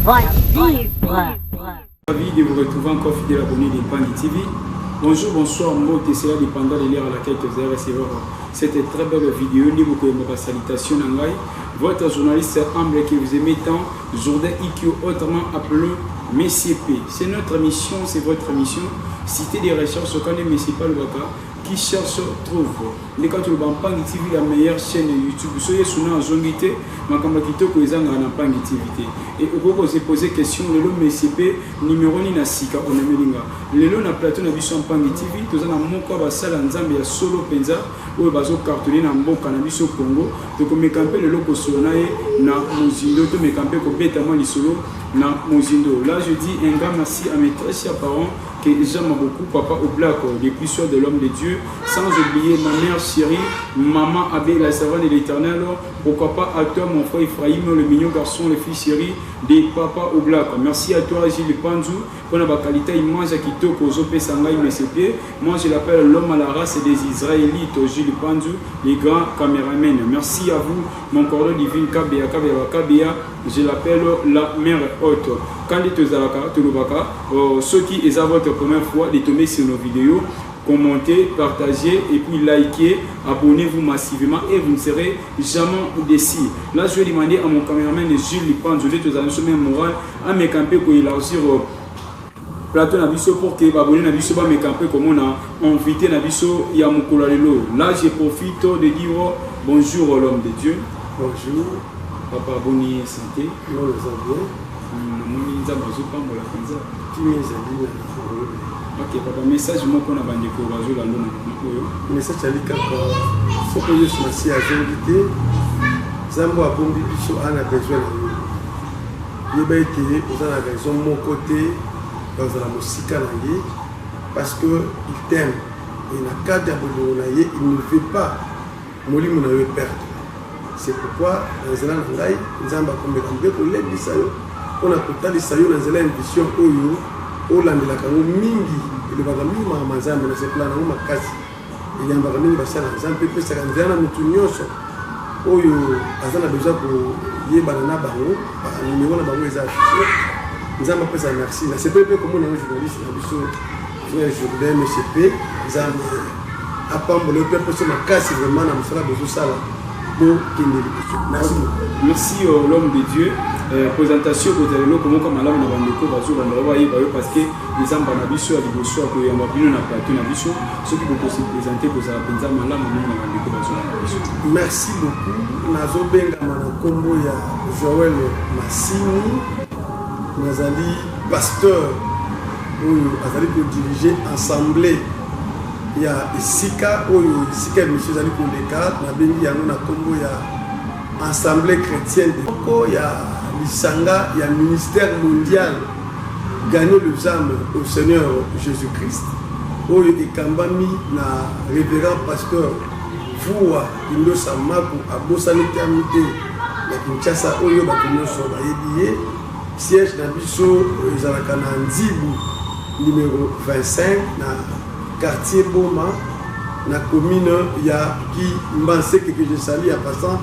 Ravi de vous retrouver encore fidèle abonné des Pangui TV. Bonjour, bonsoir, moi c'est là dépendant de l'heure à laquelle vous allez recevoir cette très belle vidéo. Niveau que ma salutation Nangai, votre journaliste humble que vous aimez tant, Jourdain Ikyo, autrement appelé Messie P. C'est notre mission, c'est votre mission. Cité des recherches au Kane Messie Palubaka. Qui cherche trouve. Les cas de Pangui TV, la meilleure chaîne YouTube. Soyez souvent en zongité, ma camarade ko ezanga na Pangui TV. Et vous posez poser question le lot MCP numéro ni na sika on emelinga. Le lot na plateau na biso Pangui TV, tous na moko ba sala nzambe ya solo penza ou bazo cartonner na mboka na biso Congo. Donc me camper le lot ko sona na Mozindo to me camper ko betama lisolo na Mozindo. Là je dis un grand merci à mes très chers parents que j'aime beaucoup, papa au black, depuis soir de l'homme de Dieu, sans oublier ma mère chérie, maman Abé, la servante de l'éternel, pourquoi pas à toi mon frère Ephraim, le mignon garçon, le fils chéri de papa au black. Merci à toi Gilles Panzou, pour la qualité immense qui toque aux OP Sangai MCP. Moi je l'appelle l'homme à la race des Israélites, Gilles Panzou, les grands caméramens. Merci à vous, mon cordon divin Kabea, je l'appelle la mère haute. Quand les Tozalaka, Tolobaka, ceux qui est à votre première fois de tomber sur nos vidéos, commentez, partagez et puis likez, abonnez-vous massivement et vous ne serez jamais déçus. Là, je vais demander à mon caméraman Jules Lipan, je vais te donner ce même moral, à mes campés pour élargir plateau Nabiso pour que abonner Nabiso ba mes campés comme on a invité Nabiso Yamukula Lelo. Là, je profite de dire bonjour à l'homme de Dieu. Bonjour. Papa Boni santé. Non, le bien. Ok, papa, message moi qu'on a bandé pour rajo la lona. Message ali kaka. Faut que je sois si à vérité. Zambo a bombi biso ana besoin de lui. Yeba été aux ana raison mon côté dans la musique nangi parce que il t'aime et na cadre de naye il ne veut pas molimo na perdre. C'est pourquoi dans la nangai nzamba kombe kambe ko lebisa yo. On a total sayo na zela ambition oyo olandela kango mingi ile baga mingi ma mazambe na sepla na makasi ile amba mingi basala nzambe pe saka nzana mutu nyonso oyo azana besoin ko yebana na bango ba numéro na bango eza affiché nzamba pesa merci na c'est peu comme on journaliste na biso frère Jourdain MCP nzamba apambole pe pe makasi vraiment na musala besoin sala bo kende merci. Merci l'homme de Dieu. Présentation de l'eau comme madame na bandeko bazo bandaba parce que les amba na biso ya liboso ko ya mabino na plateau na biso ceux qui vont se présenter pour ça penza malamu na bandeko bazo na biso. Merci beaucoup. Nazo benga na kombo ya Joël Massini nazali pasteur oyo azali ko diriger assemblée ya Isika oyo Isika monsieur azali ko leka na bengi yango na kombo ya assemblée chrétienne de Koko ya Lisanga, il y a un ministère mondial gagner les âmes au Seigneur Jésus-Christ. Où il y a Kambami, na révérend pasteur Foua, Indo Samaku, Abosani Kamite, la Kinshasa, où il y a un siège d'Abisso, Zalakana Nzibu, numéro 25, na quartier Boma, na commune, il y a qui m'ansé que je salue à passant,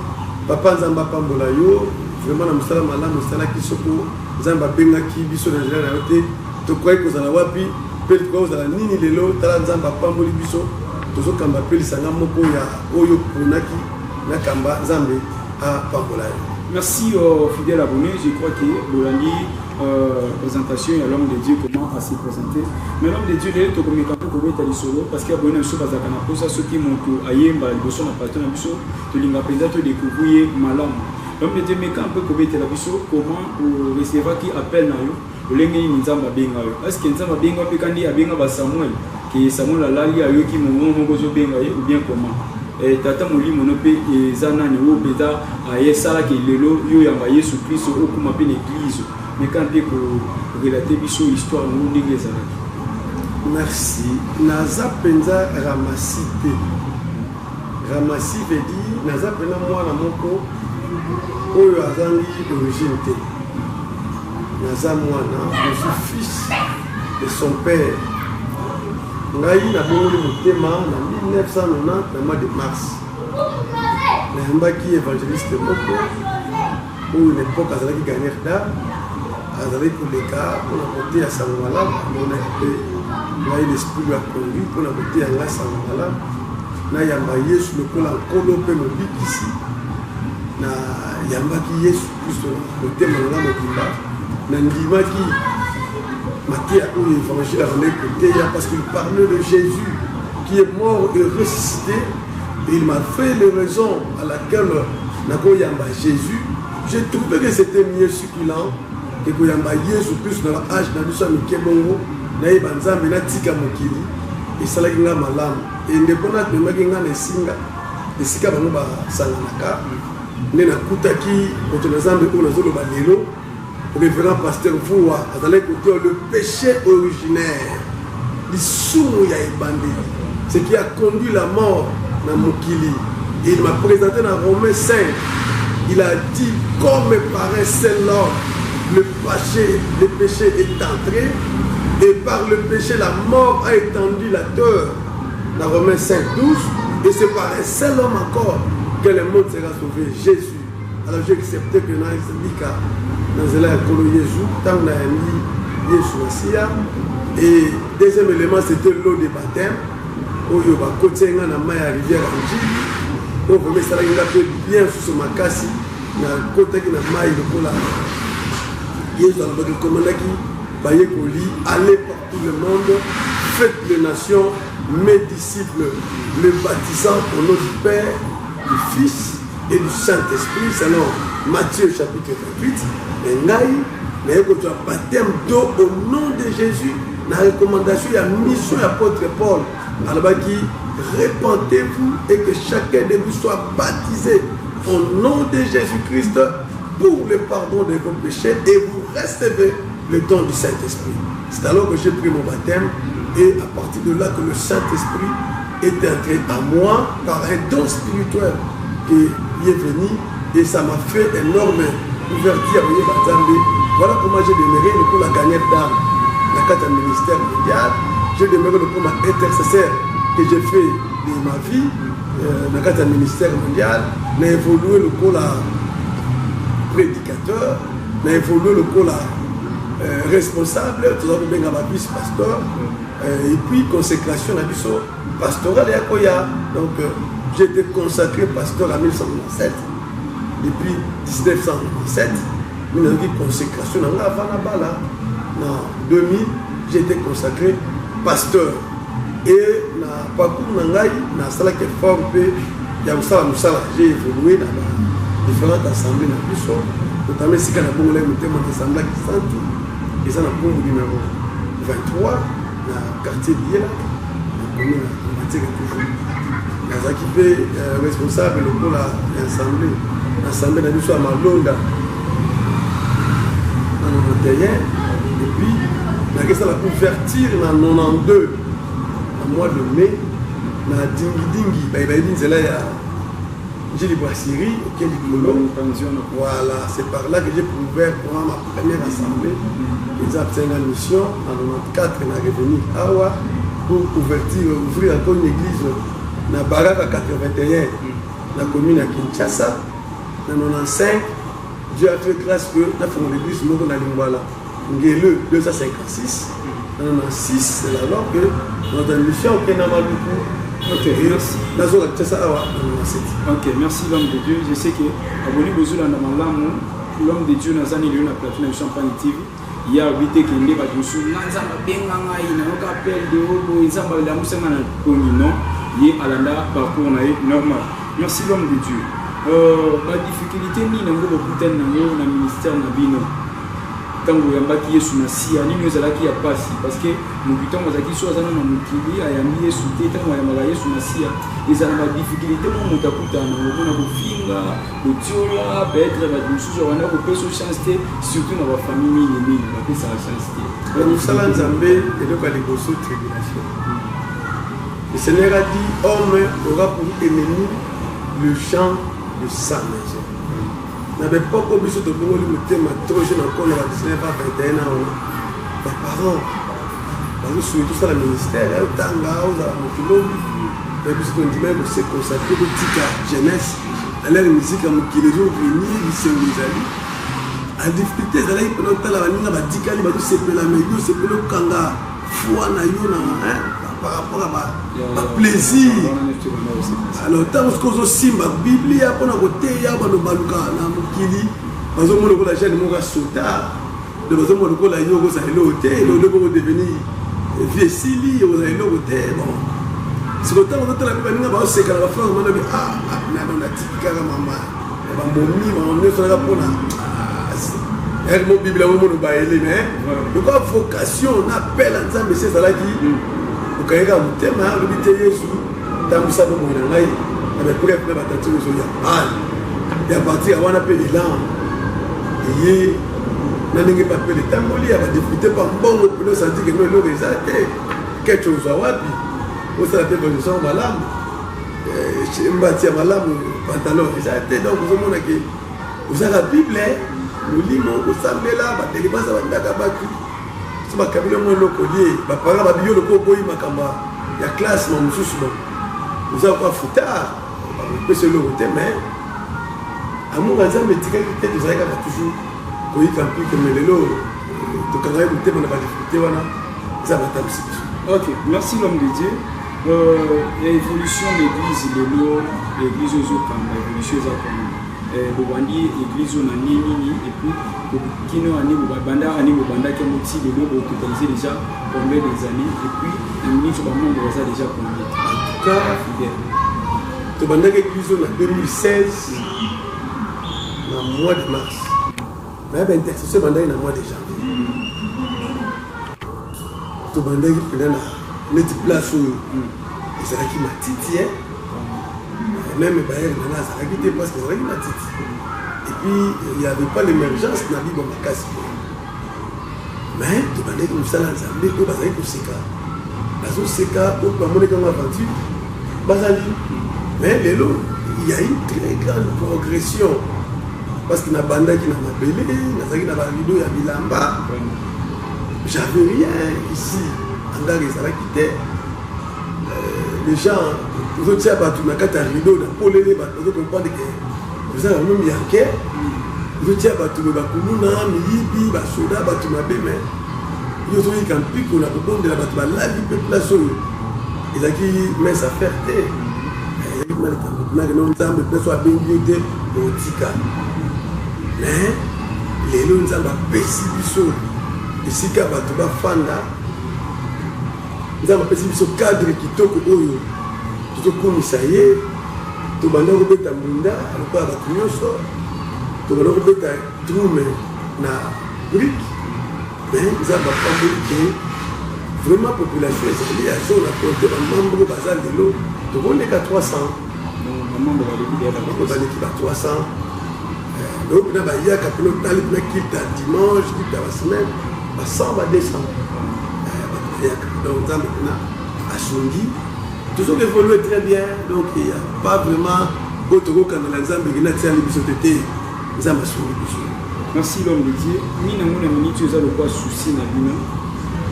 Papa Nzamba Pambolayo. Vraiment, na musala malamu musala kisoko nzamba benga ki biso na nzela na yote to kwai ko zala wapi pe ko zala nini lelo tala nzamba pamboli biso tozo kamba pe lisanga moko ya oyo ponaki na kamba nzambe a pambola. Merci fidèle abonné, je crois que Bolandi présentation à l'homme de Dieu comment à se présenter. Mais l'homme de Dieu est to comme quand ko beta lisolo parce que abonné so bazaka na posa ceux qui monto ayemba liboso na pato na biso to linga penza to découvrir malamu. L'homme de Dieu, mais quand on peut la biso, comment recevoir qui appelle na yo, le lengi ni nzamba benga yo. Est-ce que nzamba benga pe kandi abenga ba Samuel, que Samuel la lali ayo ki mo zo benga yo ou bien comment? Et tata moli monope ezana ni wo beta ayesala ke lelo yo yamba Yesu Christ o kuma pe l'église. Mais quand on peut relater biso histoire no ndenge ezala. Merci. Naza penza ramasite. Ramasi veut dire naza pena mwana moko oyo azangi d'origine te. Naza mwana, je suis fils de son père. Ngai na bongoli motema na 1990 na mois de mars. Na yambaki évangéliste moko oyo l'époque azalaki gagner d'art avec le cas pour la côté à Sangamala, on a été l'esprit de la conduite pour la côté à la Sangamala. Na yamba Yesu le kola kolope mobiki ici. Na yamba ki Yesu Christ le thème de la mobimba. Na ndima ki Matthieu a eu l'évangile avant de côté parce qu'il parlait de Jésus qui est mort et ressuscité. Et il m'a fait les raisons à laquelle na yamba Jésus. J'ai trouvé que c'était mieux succulent que yamba Yesu Christ dans l'âge na biso mikebongo na ibanzambe na tika mokili. Et ça l'a été malam. Et ne connaît pas de les singa, les sika bango ba sanganaka. Ne na kutaki quand les ambe pour les autres balelo. Le révérend pasteur Voua a dans le péché originaire. L'issou ya ebandé. Ce qui a conduit la mort dans Mokili. Et il m'a présenté dans Romains 5. Il a dit comme par un seul homme le péché est entré. Et par le péché, la mort a étendu la terre. Dans Romains 5, 12. Et c'est par un seul homme encore que le monde sera sauvé, Jésus. Alors j'ai accepté que dans le Jésus, tant qu'on a mis Jésus. Et deuxième élément, c'était l'eau de baptême. Où il y a côté de la rivière Angie. On peut mettre ça bien sous ce macassi. Dans le côté de la maille de Kola. Jésus a recommandé allez par tout le monde, faites les nations, mes disciples, les baptisant au nom du Père, du Fils et du Saint-Esprit, selon Matthieu chapitre 28. Et nous avons un baptême d'eau au nom de Jésus. La recommandation, il y a une mission de l'apôtre Paul. Alors, qui répentez-vous et que chacun de vous soit baptisé au nom de Jésus-Christ pour le pardon de vos péchés et vous recevez le don du Saint-Esprit. C'est alors que j'ai pris mon baptême et à partir de là que le Saint-Esprit est entré à moi par un don spirituel qui est venu et ça m'a fait énorme ouverture à Bazambi. Voilà comment j'ai demeuré pour la gagner d'âme. La carte ministère mondial, j'ai demeuré pour ma intercesseur que j'ai fait de ma vie. La carte ministère mondial, j'ai évolué le coup la prédicateur, j'ai évolué le coup la responsable, tout ça bien à vice-pasteur, et puis consécration à biso pastoral et Koya. Donc j'ai été consacré pasteur en 1997, depuis 1997, mais on dit consécration avant là-bas. En 2000, j'ai été consacré pasteur. Et na parcours nangai na sala qui forme ya usala musala, j'ai évolué dans différentes assemblées na biso, notamment si kana bongo le mutema assemblée qui santi. Et ça, on a numéro 23, dans le quartier d'Iela, on a tiré toujours. Nous avons été responsables pour l'Assemblée. L'Assemblée a dit à Malonga, en 91, et puis, on a fait la couverture en 92, en mois de mai, dans Dingi, j'ai dit Brasserie, auquel voilà, c'est par là que j'ai ouvert pour ma première assemblée. Ils ont obtenu la mission en 94, on est revenu à Awa pour ouvrir encore une église dans Baraka 81, dans la commune à Kinshasa. En 95, Dieu a fait grâce que nous avons l'église dans Lingwala. Ngele 256. En 96, c'est là que notre mission au Kenamaloukou. Ok, merci. Ok, merci l'homme de Dieu. Je sais que abonné besoin l'homme de Dieu n'a jamais eu la plateforme Champagne TV. Il y a habité qui n'est pas du tout. Nanzama Benganga, il n'a pas appel de Obo, il s'en va la Moussanga non. Il est à la parcours normal. Merci l'homme de Dieu. La difficulté ni n'a pas beaucoup de ministère Nabino. Tant que yambaki Yesu na sia ni nous ala ki ya pasi parce que nous kitons bazaki so azana na mukili ayambi Yesu te tant yambaka Yesu na sia les ana ba difficulté mo mutakuta na ngona kufinga kutiola peut-être ba dusuzo wana ko peso chance te surtout na ba famille ni ba pesa chance te nous sala nzambe et donc à l'égoso tribulation. Le Seigneur a dit homme aura pour ennemi le champ de sa maison. N'avait pas comme ça de bongo le thème trop jeune encore à 19 à 21 ans. Les parents, nous souhaitons tout ça le ministère, au Tanga, aux Amokulombi, mais puis on dit même c'est consacré au Tika jeunesse, à l'air musique à qui les gens venir, ils sont les amis. la difficulté ezalaki mpona otala baninga badikali bazosepela me yo osepela okanga foi na yo par rapport à baplaisir. Alors ntango soki ozosimba biblia mpona koteya bano baluka na mokili bazomona lokola jeune moko asota de bazomona lokola yo okozala eloko te eloko okodevenir vie esili okozala eloko te bon siko ntango ozotala mpe baninga baoseka na bafrance mona be natiki kaka mama bamomi mama nyonso naka mpona mo biblia omona bayele me lokola vocation na appel ya nzambe esi ezalaki okayeka motema alobi te yesu tambusa bomoi na ngai na bapreuve na batati oyo ya bale ya partir ya wana mpe elan eye na ndenge papele etamboli ya badepute pa mbongo mpena osanti keno eloko eza te keco ozwa wapi osala mpe evolution malamu mbati ya malamu pantalon eza te donc ozomonake ozaka bible molimo okosambela badelivrance bandaka bato so bakabila mwa eloko lie bapara babiyo loko oboyi makambo ya classe ma mosusu bon oza kwa futard bapesa eloko te mais amour ya nzambe etikaki te tozalaki kaka toujours koyika mpike me lelo tokangaki motema na badifficulté wana eza batambisi biso. Ok, merci l'homme de Dieu. L'évolution de l'église, l'église aux Okamba, l'évolution aux Okamba. Bobandi église on a nini et puis kino ani bobanda qui a motivé de l'eau totalisé déjà combien des années et puis un ministre de monde ça déjà combien en tout cas fidèle to banda église on a 2016 dans le mois de mars mais ben intercession banda dans le mois de janvier to banda qui pendant la place où ils avaient qui matiti même Bayer Nana Zaragité parce que Zaragité m'a dit. Et puis il n'y avait pas l'émergence dans la Bible en casse. Mais tu vas dire que nous allons ensemble, nous allons aller au Seka. Dans le Seka, nous allons aller dans l'aventure. Mais il y a une très grande progression. Parce qu'il y a une bande qui n'a pas belé, il y a une vidéo, il y a Bilamba. J'avais rien ici. En gare, Zaragité. Les gens, vous êtes à la carte à rideau, vous comprenez que vous avez un homme yanké, vous êtes à la Bakuluna, Miyibi, Basoda, Batumabe, mais vous avez un pic, on a besoin de la Batuma, la vie peut placer. Ils ont dit, mais ça fait té. Ils ont dit, non, ça me peut soit bien guidé au Tika. Mais les gens ont pécibiso. Et si tu as Batuma Fanda, nous avons fait ce cadre qui toque au yo. Tout comme ça y est, tout le monde est en Bunda, on peut avoir tout le monde. Tout le monde est en Troum, na brique. Mais nous avons fait vraiment la population est liée à ça, on a compté un membre de bazar de l'eau. Tout le monde est à 300. Un membre de l'équipe à 300. Donc, il y a un pilote qui est dimanche, qui est à la semaine, 100 à 200. Donc, dans à Songi, toujours évolué très bien. Donc, il n'y a pas vraiment d'autre chose quand les gens qui ont merci l'homme de Dieu. Nous avons minute quoi souci na bino.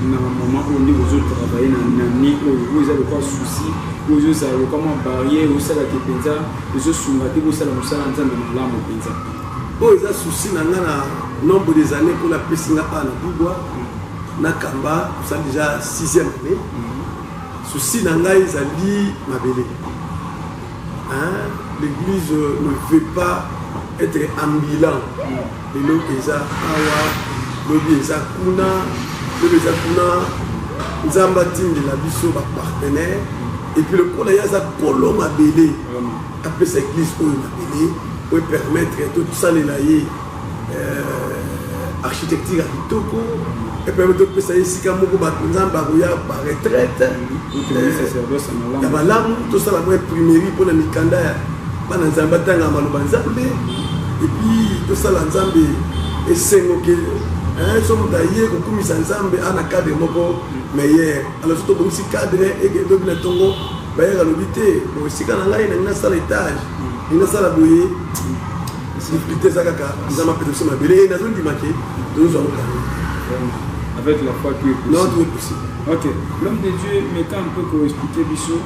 Na moment où nous autres travailler na ni où ils ont quoi souci, où ils ont comment barrière, où ça la kepenza, ils ont soumaté où ça la musala nzambe na la mopenza. Oh, ils ont souci na nombre des années pour la piscine à na Bibwa. Nakamba, ça déjà 6e année. Souci nanga ezali mabele. L'église ne veut pas être ambulant. Les lots eza awa, lobi eza kuna, nzamba tindi la biso ba partenaire. Et puis le kola yaza kolo mabele. Après cette église oyo mabele pour permettre tout ça les laïe architecture à Kitoko. Et puis, on ça ici quand on va par retraite. Il y a tout ça la moindre primerie pour la Mikanda. Et puis, tout ça l'ensemble est 5 ok. Somme d'ailleurs, comme ils ensemble à un cadre meilleur. Alors, surtout aussi cadre et que le tongo, à l'obité. Si quand on a une salle étage, une salle à bouillir, si vous avez un peu de ce mabélé, nous avons dit nous allons avec la foi qui est possible. Non, tout est possible. Ok. L'homme de Dieu, mettant un peu pour expliquer Bisso,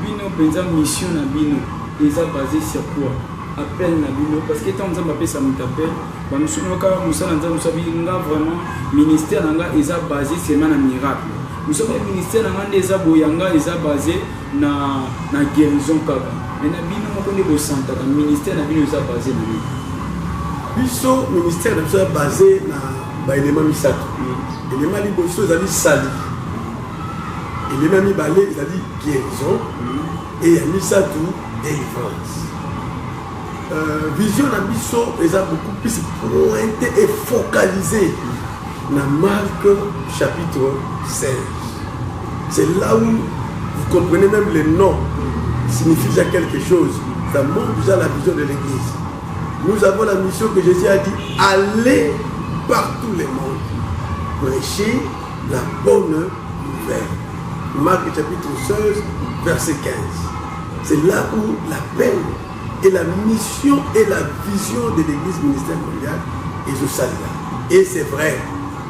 Bino, Benza, mission à Bino, ils sont basés sur quoi? appel na bino parce que tant nzamba pe ça m'appelle ba musuno ka musala nzamba musabi nga vraiment ministère nga eza basé seulement na miracle musobe ministère nga ndeza boyanga eza basé na guérison kaka mais na bino moko ne bo santa ka ministère na bino eza basé na bino biso ministère na biso eza basé na ba élément misato élément liboso ezali sali élément mibale ezali guérison et ya misato délivrance. Vision na biso est beaucoup plus pointé et focalisé dans Marc chapitre 16. C'est là où vous comprenez même le nom signifie déjà quelque chose. Ça montre déjà la vision de l'église. Nous avons la mission que Jésus a dit, allez partout le monde, prêcher la bonne nouvelle. Marc chapitre 16, verset 15. C'est là où l'appel et la mission et la vision de l'église ministère mondiale est au salut. Et c'est vrai,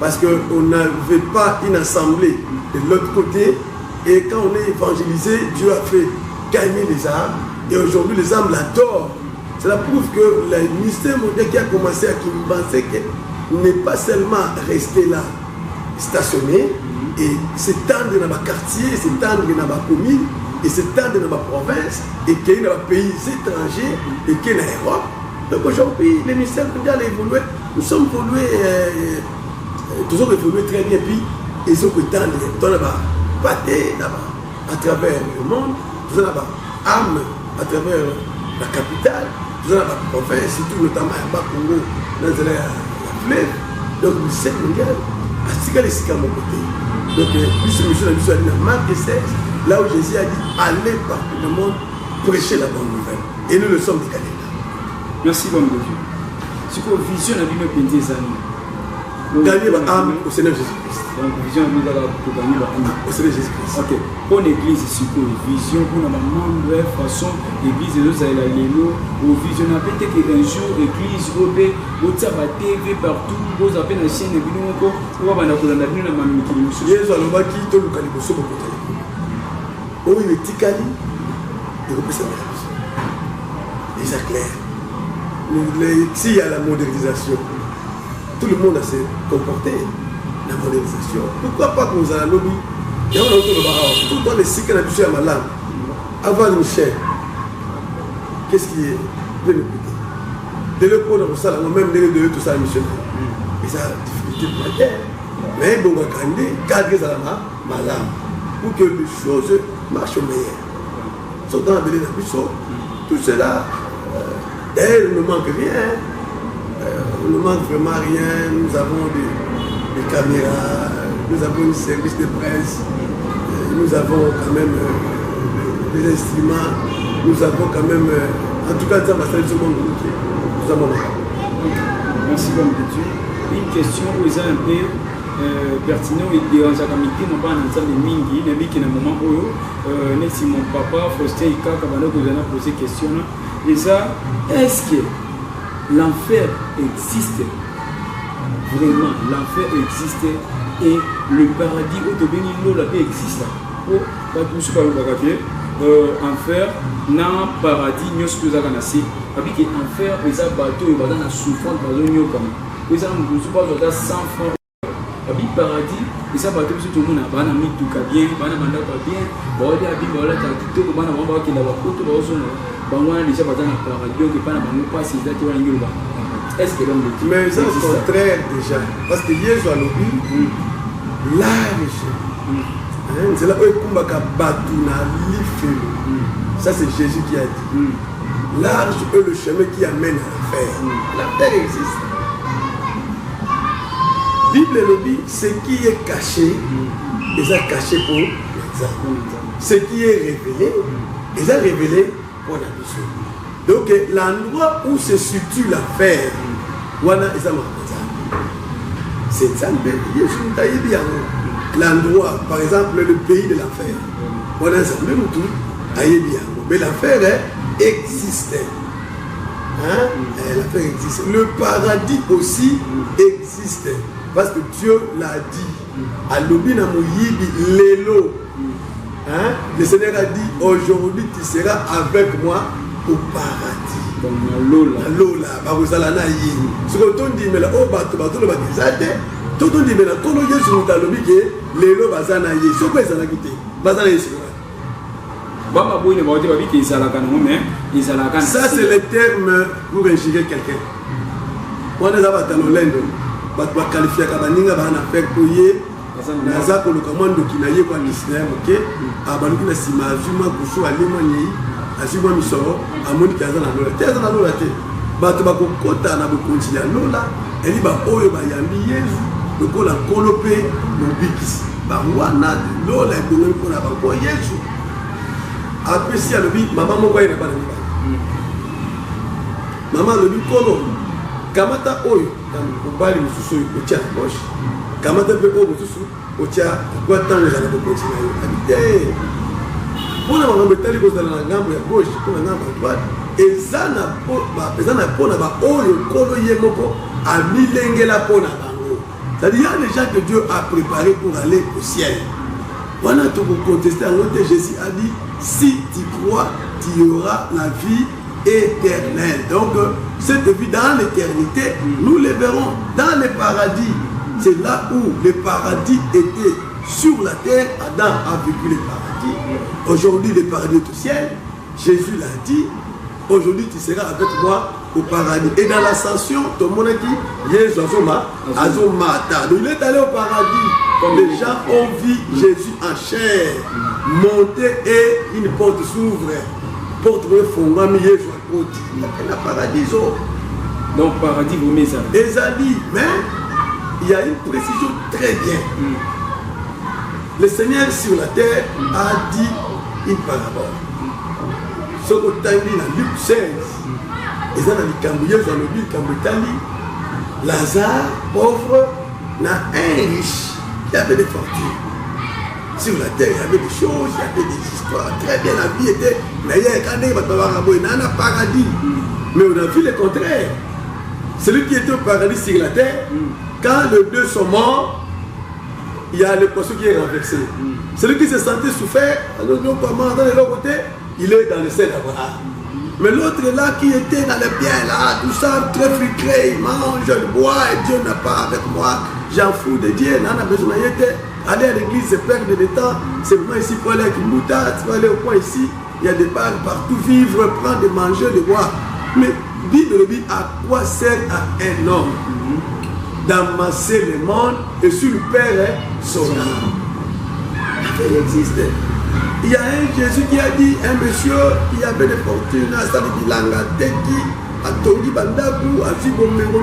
parce qu'on n'avait pas une assemblée de l'autre côté, et quand on est évangélisé, Dieu a fait gagner les âmes, et aujourd'hui les âmes l'adorent. Cela prouve que le ministère mondial qui a commencé à Kimbanse n'est pas seulement resté là, stationné, et s'étendre dans ma quartier, s'étendre dans ma commune, et s'étendre dans ma province, et qu'il y a des pays étrangers, et qu'il y a en Europe. Donc aujourd'hui, le ministère mondial a évolué. Nous sommes évolués, toujours évolué très bien, puis ils ont étendu dans la bataille à travers le monde, tout ça là-bas, âme à travers la capitale, tout ça là-bas, province, surtout notamment à Congo, dans la fleuve. Donc le ministère mondial a tiré les cicatres à mon côté. Donc, puisque monsieur a dit dans Marc 16, là où Jésus a dit allez partout le monde prêcher la bonne nouvelle. Et nous le sommes des candidats. Merci, bon Dieu. C'est quoi vision à l'île de années? Gagner l'âme au Seigneur Jésus-Christ. Donc, vision à l'île pour gagner l'âme au Seigneur Jésus-Christ. Ok. Pour l'église, c'est quoi vision pour la maman, de façon, l'église, nous allons aller là. Au vision, peut-être qu'un jour, l'église, au TV partout, vous avez la chaîne, et puis nous, on va dans la mamie qui nous suit. Jésus a le bâti, tout le calibre, ce beaucoup de où il est ticali, il représente la vision. Et c'est clair. S'il y a la modernisation, tout le monde a se comporté. La modernisation. Pourquoi pas que nous allons lobby? Il y a un autre barrage. Tout dans les cycles de la vision à ma lame. Avant Michel, qu'est-ce qui est? Je vais m'écouter. Dès le point de ça, même dès le tout ça à Michel. Et ça a difficulté de la guerre. Mais bon, on va gagner, cadrer ça là, ma lame. Pour que les choses marchent au meilleur. Sauf dans la belle de tout cela, d'ailleurs, il ne manque rien. Il ne manque vraiment rien. Nous avons des caméras, nous avons un service de presse, nous avons quand même des instruments, nous avons quand même, en tout cas, nous avons ce monde. Nous avons. Merci, bon Dieu. Une question où ils ont un peu. Pertinent et dérangeant comme il n'a pas un ensemble de mingi, il y a un moment où si mon papa Faustin Ika Kabano que vous avez posé question et ça, est-ce que l'enfer existe vraiment? L'enfer existe et le paradis au Tobeni l'eau la paix existe. Oh, pas tout ce que vous avez enfer, non paradis, nous ce que vous avez naissé. Avec enfer, les bateaux et dans la souffrance, dans le mieux comme vous avez pas 100 francs. Abi paradis, et ça va tout le monde a bana mis tout bien, bana manda pas bien, bon dia bi bola ta tout bana wamba ki na ba kutu ba ozo bangwana déjà bana paradis que bana bango pas si date wana ngiro ba. Est-ce que l'homme dit? Mais c'est au contraire déjà, parce que Jésus a lobby large. C'est là où il combat batuna lifelo. Ça c'est Jésus qui a dit. Large est le chemin qui amène à l'enfer. L'enfer existe. Bible lobby, ce qui est caché, ils ont caché pour l'examen. Ce qui est révélé, ils ont révélé pour la mission. Donc l'endroit où se situe l'affaire, c'est ça. L'endroit, par exemple, le pays de l'affaire. Mais l'affaire existe. Hein? L'affaire existe. Le paradis aussi existe. Parce que Dieu l'a dit. À l'obina mouyibi l'élo. Le Seigneur a dit aujourd'hui tu seras avec moi au paradis. donc na lola bakozala na ye soki tondimela oyo bato batoloba eza te to tondimela nkolo yesu moto alobi ke lelo baza na ye soki ezalaki te baza na ye sikoa bamaboyine baote babiki ezalaka nango mais ezalaka ça c'est le terme pour injurer quelqu'un wana eza bato lolendo bato bakalifiaka baninga bana faire koye naza koluka mwa ndoki na ye kwa misina ya moke baluki na nsima azwi mwa kusu alemwa nyei azwi mwa misoro amoniki aza na lola te aza na lola te bato bakokota na bokonzi ya lola eli baoyo bayambi yesu lokola nkolo mpe mobikisi bangwana lola ebongoli mpona bango yesu apesi alobi mama moko aye na bana mibale mama alobi nkolo kamata oyo mobali mosusu oyo otia na gauche kamata mpe oyo mosusu otia kwa ntango ezala bokonzi na yo abi te mpona makambo etali kozala na ngambo ya gauche mpona ngambo ya droite eza na mpona baoyo nkolo ye moko amilengela mpona bango c'est-à-dire y a des gens que Dieu a préparé pour aller au ciel wana tokoconteste yango te Jésus a dit si tu crois tu auras la vie éternelle. Donc cette vie dans l'éternité nous le verrons dans le paradis. C'est là où le paradis était sur la terre. Adam a vécu le paradis. Aujourd'hui le paradis est au ciel. Jésus l'a dit. Aujourd'hui tu seras avec moi au paradis. Et dans l'ascension, tout le monde a dit Jésus Azomata. Il est allé au paradis. Comme les gens ont vu Jésus en chair monter et une porte s'ouvre. Porte fondant Jésus à côté. Il y a un paradis. Donc paradis vous mettez ça. Ezali, mais il y a une précision très bien. Le Seigneur sur la terre a dit une parabole. Ce que tu as dit dans Luc 16, ils ont dit que Lazare, pauvre, n'a un riche qui avait des fortunes. Sur la terre, il y avait des choses, il y avait des histoires. Très bien, la vie était. Mais il y a un paradis. Mais on a vu le contraire. Celui qui était au paradis sur la terre, quand les deux sont morts, il y a le poisson qui est renversé. Celui qui se sentait souffert, dans l'autre côté, il est dans le sein d'Abraham. Mais l'autre là qui était dans le bien là, tout ça, très frustré, il mange, il boit, et Dieu n'a pas avec moi. J'en fous de Dieu, n'en a besoin d'être. Aller à l'église, c'est perdre de temps. C'est vraiment ici pour aller avec une boutade, tu vas aller au coin ici, il y a des bars partout, vivre, prendre, de manger, de boire. Mais Bible dit à quoi sert à un homme d'amasser le monde et sur le Père son âme. Il existe. Il y a un Jésus qui a dit, un monsieur qui avait des fortunes, à Salibilanga, Teki, à Tondi Bandaku, à Zibomengo,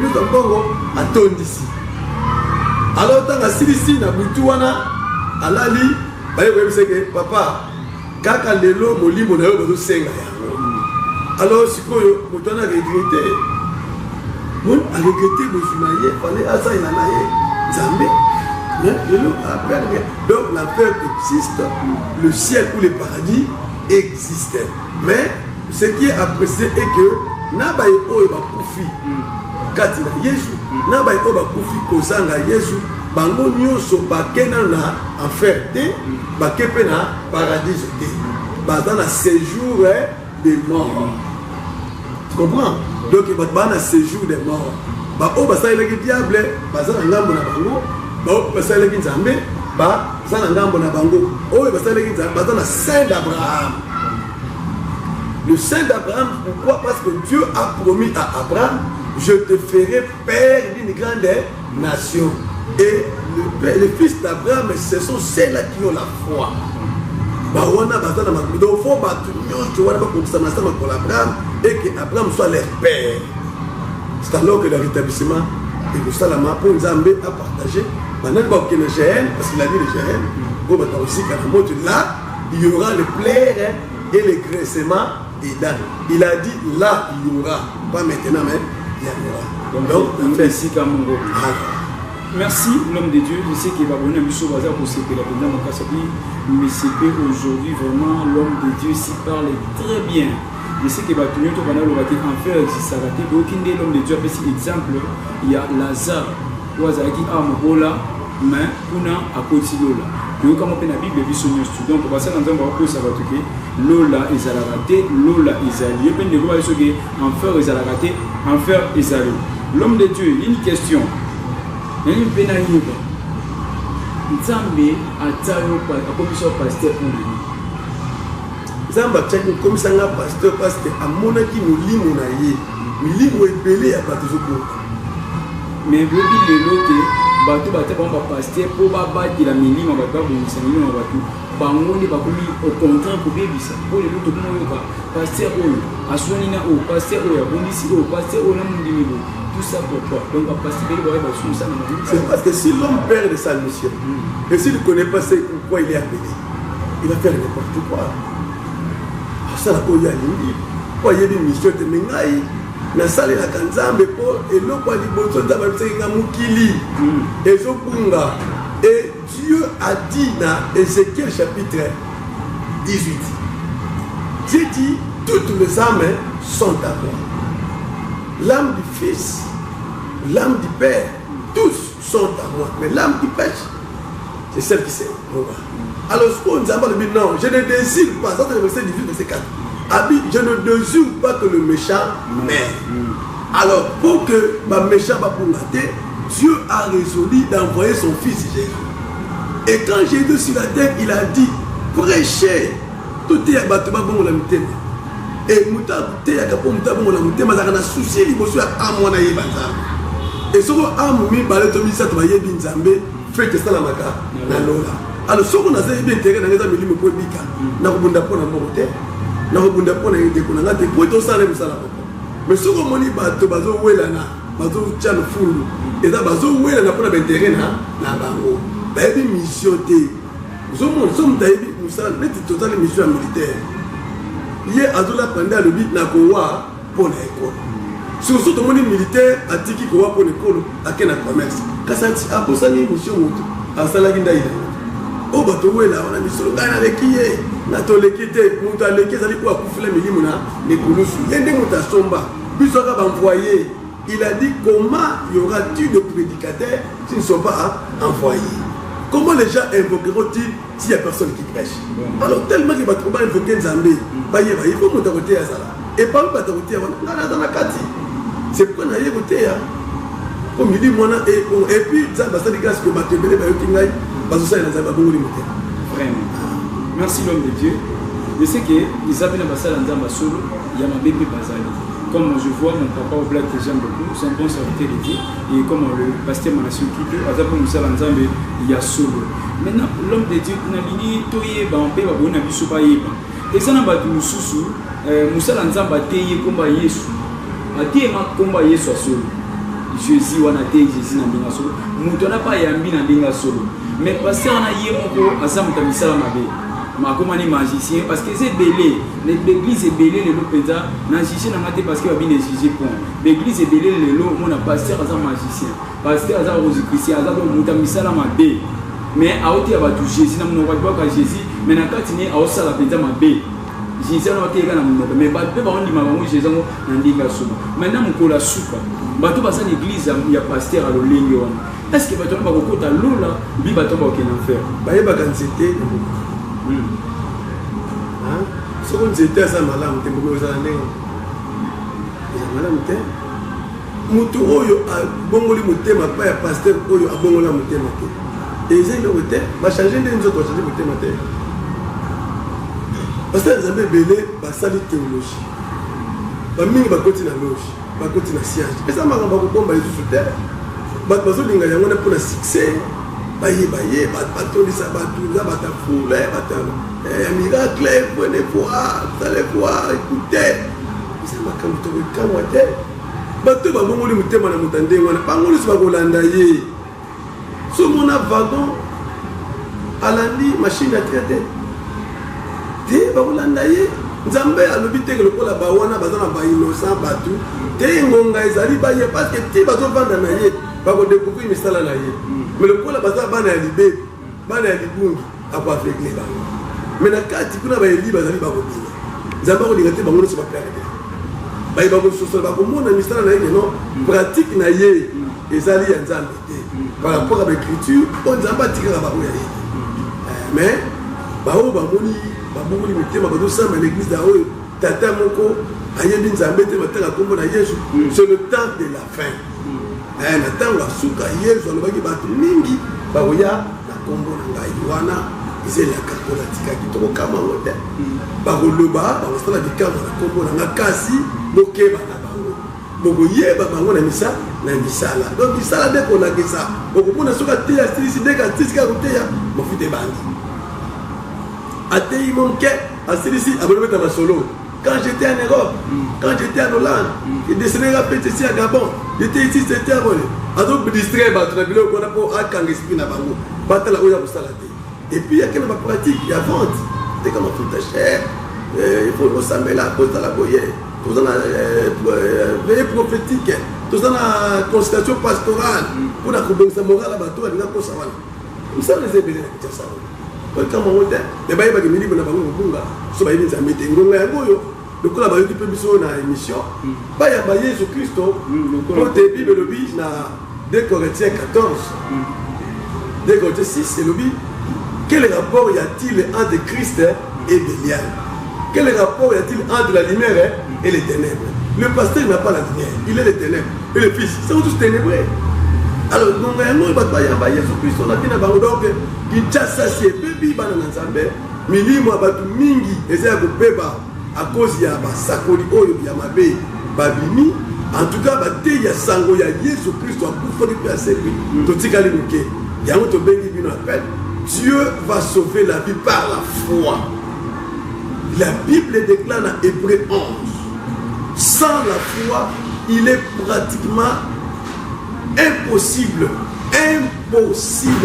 à Tondisi. Alors, dans la Silici, na Boutouana, à Lali, papa, kaka lelo, molimo na yo, bozo senga yango. Alors, si vous avez regretté, vous avez regretté, vous avez fait donc l'affaire existe, le ciel ou le paradis existent. Mais ce qui est apprécié est que Nabaye Oeba Koufi, Katina Yesu, Nabaye Oeba Koufi, Kozanga Yesu, Bango Nyoso, Bakena na enfer, Bakepena paradis, Bazana séjour des morts. Tu comprends? Donc il va y a séjour des morts. Bah, ça il y a le diable, bah, ça il y a un bango, bah, ça il y a un zambé, bah, ça il y a un bango. Oh, bah, ça il y a un zambé, bah, ça Saint d'Abraham. Le Saint d'Abraham, pourquoi? Parce que Dieu a promis à Abraham, je te ferai père d'une grande nation. Et les fils d'Abraham, ce sont ceux-là qui ont la foi. Donc il faut que Abraham et que Abraham soit leur père. C'est alors que le rétablissement et le salama pour Nzambé a partagé. Maintenant, parce qu'il a dit le GN, là, il y aura le plaire et le graissement. Il a dit là, il y aura. Pas maintenant, mais il y aura. Donc, merci Kamungo. Merci l'homme de Dieu. Je sais qu'il va venir à Michel Bazar pour se faire la pendant mon cas. Mais c'est aujourd'hui vraiment l'homme de Dieu s'y parle très bien. Je sais que tout le monde va en faire ça va être aucun des l'homme de Dieu. Par exemple, il y a Lazare, qui a un mais on a à côté de là. donc comme on a Bible biso nyonso donc parce que nzambe akosa bato ke lola ezalaka te lola ezali yo pe ndeko ba biso ke enfer ezalaka te enfer ezali l'homme de Dieu une question nani pe na yiba nzambe atayo pa akomisa pasteur pour lui nzambe ataki komisa nga pasteur parce que amonaki milimo na ye milimo ebele ya bato zokoka mais lobi lelo te bato bata ba pasteur po babakila milimo bato babongisa milimo bato bango nde bakomi au contraire kobebisa po lelo tokomoyoka pasteur oyo aswani na oyo pasteur oyo abondisi oyo pasteur oyo na mondimi boye tout ça pourquoi donc pasteur beli baye basumisa na mondimi c'est parce que si l'homme perd de sa mission et s'il ne connaît pas pourquoi il est appelé il va faire n'importe quoi ça la koya lingi po yebi mission te mengai na sale la kanzambe po eloko ali bozo nzamba tsenga mukili ezobunga et Dieu a dit dans Ézéchiel chapitre 18 Dieu dit toutes les âmes sont à moi l'âme du fils l'âme du père tous sont à moi mais l'âme qui pêche c'est celle qui sait alors ce qu'on dit non je ne désire pas ça c'est le verset 18 verset 4 je ne désire pas que le méchant meure. Alors, pour que ma méchant va pour mater, Dieu a résolu d'envoyer son fils Jésus. Et quand Jésus sur la terre, il a dit prêchez. Tout est à battre bon la mutema. Et muta te ya kapo muta bon la mutema za kana souci li bosu a mwana yeba nzambe. Et soko amumi bale to misa to bayebi nzambe fait ça la maka na lola. Alors soko na za yebi intérêt na ngeza milimo ko bika na kubunda pona mote. Na kubunda pona yede kuna ngate ko to sala misala papa mais soko moni bato bazo wela na bazo tchana fulu eza bazo wela na pona bintérêt na bango ba yebi mission te zo mon som dayebi musala net total mission militaire ye azola panda le bit na kowa pona école surtout to moni militaire atiki kowa pona école akena commerce kasanti aposani mission moto asala kinda ida o bato wela wana misolo ngana lekiye na tolekite muta leki zali kwa kufula milimo na nekulusu yende muta somba biso ka envoyé il a dit comment y aura-t-il de prédicateurs s'ils ne sont pas envoyés comment les gens invoqueront-ils s'il y a personne qui prêche alors tellement que bato ba invoquer Nzambe ba yeba il faut muta côté ya sala et pas bato côté wana na kati c'est pourquoi na yeba côté ya comme il dit mona et puis ça va ça dit grâce que bato belé ba yokingai. Vraiment. Merci l'homme de Dieu. Je sais que Isabelle Nabassal Nzamba Solo, il y a ma bébé Bazali. Comme je vois mon papa au black que j'aime beaucoup, c'est un bon serviteur de Dieu. Et comme le pasteur Manassion Kito, Azabou Moussa Nzamba, il y a Solo. Maintenant, l'homme de Dieu, on a ligne, Toyeba, on peut avoir un abisso par Yeba. Et ça n'a pas de Moussou, Moussa Nzamba, Téye, Komba Yesu. A Téye, Komba Yesu à Solo. Jésus, on a Téye, Jésus, Nambinga Solo. Moutona pas Yambi, Nambinga Solo. Mais parce qu'on a hier mon azam tamisala mabe ma comment les magiciens parce que c'est belé l'église est belé le lopeza magicien n'a maté parce qu'il a bien exigé point l'église est belé le lot mon pasteur azam magicien pasteur azam rose christian azam mutamisala mabe mais a oti abatu Jésus na mon roi ka Jésus mais na katini a osala penza mabe Jésus na oti kana mon mais ba pe ba on dit maman Jésus na ndinga solo maintenant mon kola souka bato basa l'église ya pasteur a lo lengi wana. Est-ce que tu as beaucoup de l'eau bi bato ba okena faire ba yeba kanzete ce qu'on était ça malamu te mboko za ndenge ya malamu te mutu oyo abongoli mutema pa ya pasteur oyo abongola mutema te et ils ont été ba changer ndenge nzoto changer mutema te parce que Nzambe belé ba sali théologie ba mingi ba koti na loge ba koti na science et ça m'a ba ko bomba les terre bazo linga yango na pona succès baye batolisa batuza batafula miracle prenez voir vous allez voir écoutez ça m'a comme tout comme te bato babongoli mutema na mutande wana bangoli so bakolanda ye so mona wagon alandi machine à traiter te bakolanda ye Nzambe alobi te que lokola ba wana bazana ba innocent batu te ngonga ezali baye parce que ti bazo vanda na ye ba ko découvrir misala na ye mais lokola bazana bana ya libé bana ya libungi akwa fekle ba mais na kati kuna ba eli bazali ba ko bina Nzambe ko dingate bango so ba perdre ba ba ko so ba ko mona misala na ye non pratique na ye ezali ya Nzambe te par rapport à l'écriture on Nzambe tika ba ko ya ye mais bao bamoni babongoli mitema bazosamba l'église d'aoyo tata moko ayebi nzambe te bataka kombo na Yesu. C'est le temps de la fin. Na ntango asuka Yesu alobaki bato mingi bakoya na kombo na ngai wana ezelaka mpona tikaki tokokamango te bakoloba bakosala bikambo na kombo na nga kasi bokeba na bango bokoyeba bango na misala donc misala nde kolakisa okomona soki ateya stilisi ndenge atisika koteya mafuta ebandi ateyi moke asilisi abolobeta masolo. Quand j'étais en Europe, quand j'étais en Hollande, je dessinais la pêche ici à Gabon, j'étais ici, c'était à Bolé. Alors, je me distrais, je me pour à Kangeski na bango, battre la oya pour salater. Et puis, il y a quelques pratiques, il y a vente. C'est comme un fruit cher, il faut nous s'amener là, pour la boyer, tout dans la veille prophétique, tout dans la consultation pastorale, pour la convention morale, la bateau, la cosa. Nous sommes les ébélés, ça. Quand on est, les bails qui militent dans le bunga, so bails des amis, ils ont un goyo. Le coup là, bails qui peuvent sur la émission. Bails à bailler Jésus Christ. Pour te Bible le bis na 2 Corinthiens 14, 2 Corinthiens 6, c'est le bis. Quel rapport y a-t-il entre Christ et Bélial? Quel rapport y a-t-il entre la lumière et les ténèbres? Le pasteur n'a pas la lumière, il est les ténèbres. Et le fils, c'est tous ténébreux. Alors, nous avons Jésus-Christ, on a dit donc Kinshasa c'est bébé bana nzambe milimo abatu mingi ezaya kopeba à cause ya basakoli oyo ya mabe babimi en tout cas bate ya sango ya Jésus Christ akufa depuis à servi totikali muke yango to bengi bino appel Dieu va sauver la vie par la foi. La Bible déclare dans Hébreux 11 sans la foi il est pratiquement impossible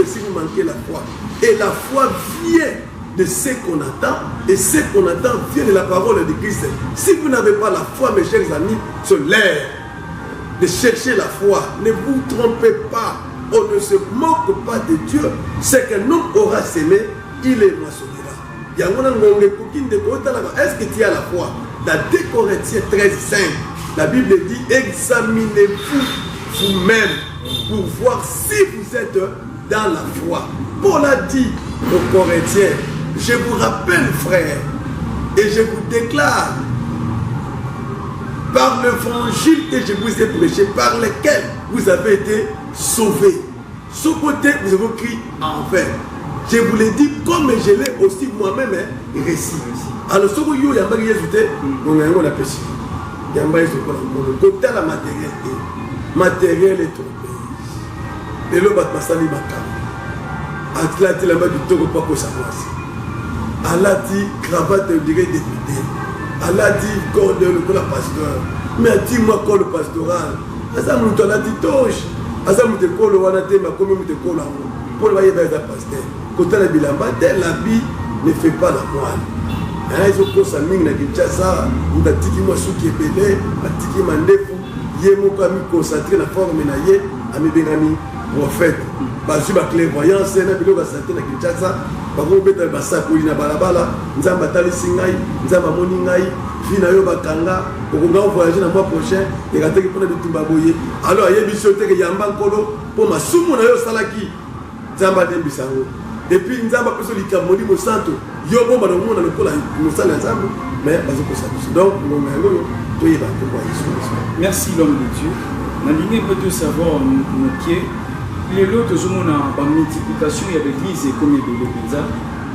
si vous manquez la foi. Et la foi vient de ce qu'on attend, et ce qu'on attend vient de la parole de Christ. Si vous n'avez pas la foi, mes chers amis, c'est l'heure de chercher la foi. Ne vous trompez pas, on ne se moque pas de Dieu. Ce qu'un homme aura semé, il est moissonnera. Est-ce que tu as la foi? Dans 2 Corinthiens 13, 5, la Bible dit, examinez-vous vous-même pour voir si vous êtes dans la foi. Paul a dit aux Corinthiens, je vous rappelle frères, et je vous déclare par l'évangile que je vous ai prêché, par lequel vous avez été sauvés. Ce côté, vous avez écrit en fait. Je vous l'ai dit comme je l'ai aussi moi-même récit. Alors, ce que vous avez ajouté, on a un apprécié. Il y a un côté la matériel est trompé. Et le bat masali makam. Atlati la bas du togo pas pour sa place. Allah dit cravate de dirait député. Allah dit corde le pasteur. Mais dis-moi quoi le pastoral. Asa mouto la dit toche. Asa mouto ko le wana te ma comme mouto ko la. Pour le voyer dans la pasteur. Quand la bilamba la vie ne fait pas la moelle. Ils ont commencé à m'inquiéter na Kinshasa. On a dit moi sous qui est belé, a dit qui m'a ndefu. Yemo kami concentré na forme na ye ami bengami prophète bazu ba clairvoyance na bilo ba santé na Kinshasa ba ko beta ba sakoli na balabala nzamba tali singai nzamba moni ngai fina yo bakanga ko nga voyager na mois prochain et ka teki pona bitumba boye alors ayebi sote ke yamba nkolo po masumu na yo salaki nzamba de bisango et puis nzamba peso likamodi mo santo yo bomba no mona lokola mo sala nzamba mais bazo ko sa donc mo ngalo. Merci l'homme de Dieu. La ligne peut savoir qui les autres hommes ont une multiplication il y a l'église comme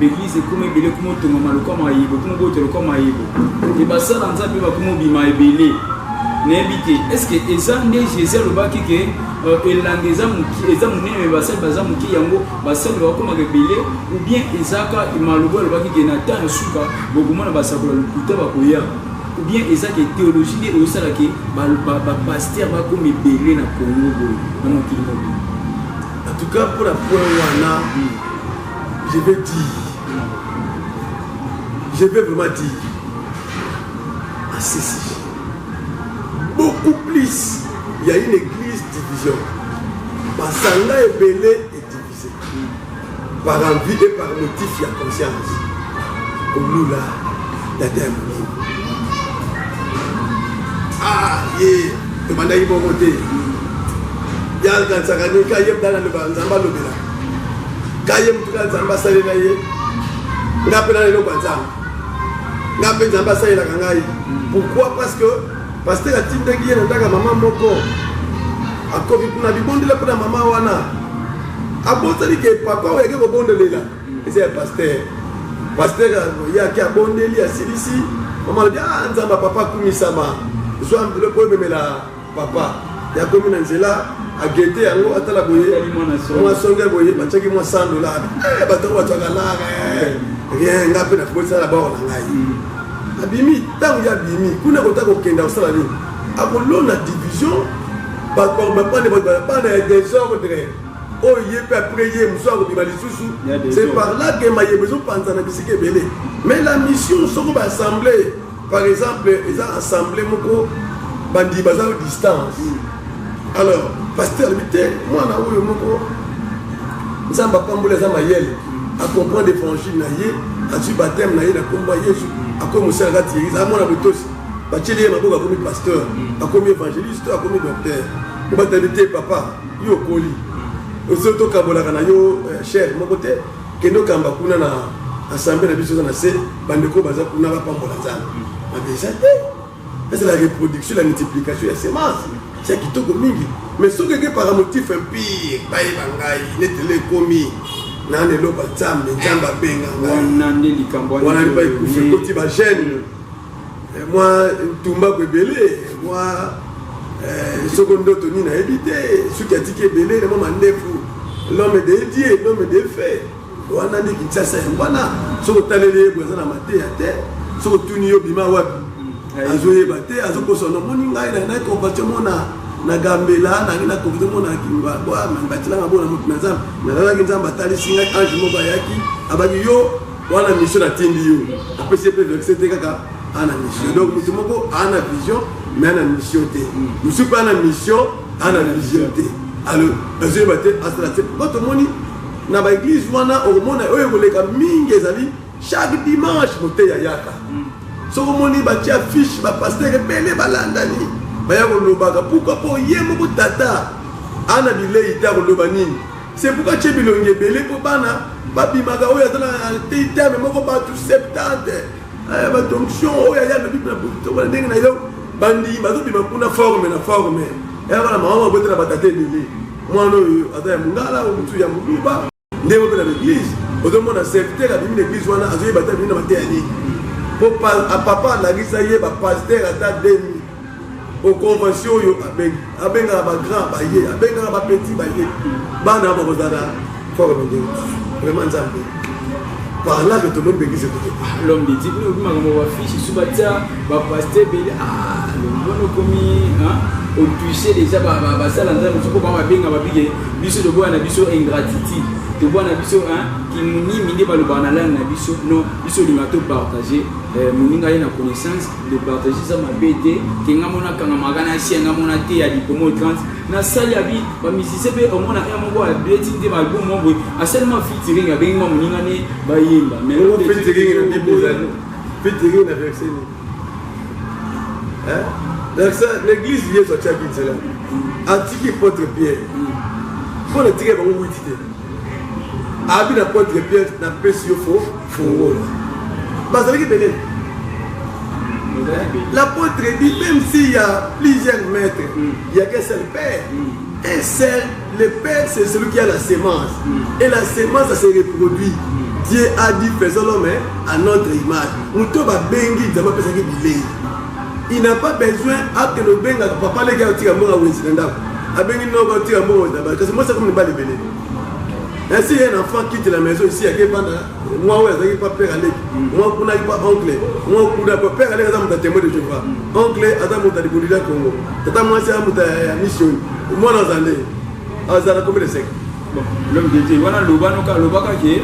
l'église comme belé comme tout mal comme aïbo comme bote comme aïbo et basa dans ça peut comme bima belé n'habité est-ce que eza né Jésus le baki que elangeza muki eza munene basa baza muki yango basa le comme belé ou bien ezaka imalugo le baki que Nathan suka bokuma na basa ko le kuta bakoya ou bien ils ont des théologies et aussi là que pasteur va comme belé na Congo dans mon pays. En tout cas pour la première wana je vais vraiment dire à ceci beaucoup plus il y a une église division Masanga et belé est divisé par envie et par motif il y a conscience comme nous là d'adam. Ah, yeah, demanda y monter. Yal kan sakani kayem dans le banzamba lobela. Kayem tu kan zamba salena ye, Pourquoi? Parce que pasteur a dit que maman moko a kofi kuna bibondela pour maman wana. A botali que papa o yake bondela. C'est pasteur. Pasteur ya ki abondeli ya silisi. Maman dit ah nzamba papa kumisama. Je le premier la papa. Ya komi na nzela a guetter yango atala boye. Moi songa boye bachaki moi $100. Eh bato wa tsakala. Rien ngape na fosa la ba ona ngai. Abimi tangu ya bimi kuna kotaka kokenda osala nini akolona division bapane désordre oye pe après ye muso ko bima lisusu c'est par là que ma yebezo panza na bisike belé mais la mission soko ba assemblée par exemple ils ont assemblée moko bandi baza distance alors pasteur limité moi na oyo moko nzamba pambola za mayele a comprendre l'évangile na ye a su baptême na ye na komba Yesu a comme monsieur Agati il a mon abotos bacheli maboka comme pasteur a comme évangéliste a comme docteur on va t'inviter papa yo koli ozoto kabola kana yo cher mon côté kendo kamba kuna na assemblée na biso na se bandeko baza kuna ba pambola nzana ma déjà c'est la reproduction la multiplication ya semences c'est kitoko mingi mais ce que par motif impire baye bangai netele komi nane lo batambe njamba benga wana ndeli kambo wana ba ikufe koti ba jeune moi tumba ko belé moi secondo toni na éviter ce qui a dit que belé le moment ndefu l'homme de Dieu l'homme de fait wana ndi kitasa wana so talele boza na mate ya terre so tuni yo bima wapi azoye bate azoko sono moni ngai na compassion mona na gambela na ngina kovite mona kimba boa mbatila ngabona mutu na nzamba na la nzamba tali singa ange mo bayaki abaki yo wana mission atindi yo apesi pe verset kaka ana mission donc mutu moko ana vision mais ana mission te musu pa ana mission ana vision te alors azoye bate asala te bato moni na ba église wana o mona oyo koleka mingi ezali chaque dimanche mote ya yaka so moni ba tia fiche ba pasteur belé balandani baya kolobaka pourquoi po ye moko tata ana bilei ta koloba nini c'est pourquoi tu bilonge belé po bana babimaka oyo azana terme moko batu 70 ba donction oyo ya lobi na buto ba ndenge na yo bandi bazobima kuna forme na forme ya bana mama botela batate belé mwana oyo azaya mungala o mutu ya muluba ndenge pe na l'église ozomona secteur abimi l'église wana azoye bata bina mateni po papa la gisa ye ba pasteur ata demi au convention yo abenga ba grand ba ye abenga ba petit ba ye bana ba bozana forme de vraiment nzambe par là que tout le monde bénisse l'homme de Dieu nous m'a ba fiche subatia ba pasteur belé ah le bon komi au toucher déjà ba sala nzambe soko ba benga ba bige biso de boa na biso ingratitude de boa na biso qui muni minde ba le banala na biso non biso limato partager moninga ye na connaissance de partager ça ma BD kenga mona kanga magana sienga mona te ya dipomo 30 na sali abi ba musicien pe omona ya mongo a bleti de ba bon mongo a seulement featuring avec moi moninga ne ba yemba mais le featuring na bible featuring na verset l'église vient sortir qui c'est là antique porte Pierre pour le tirer ba mo witite abi na porte Pierre na pesio fo l'apôtre dit même s'il y a plusieurs maîtres, il n'y a qu'un seul père. Un seul, le père c'est celui qui a la sémence. Et la sémence ça se reproduit. Dieu a dit faisons l'homme à notre image. Il n'a pas besoin à que le benga papa les gars tirent à Westlanda. A bengi no go tirent à parce que moi c'est comme ne pas les béné. Ainsi un enfant quitte la maison ici à Kébana. Moi, je n'ai pas père à l'équipe. Moi, je n'ai pas oncle. Moi, je n'ai pas père à l'équipe. Je témoin de Jéhovah. Oncle, Adam, tu as dit que Congo. Tata, moi, c'est une mission. Moi, dans l'année. Alors, ça a combien de siècles? L'homme de Dieu, voilà le banoka, le baka qui est,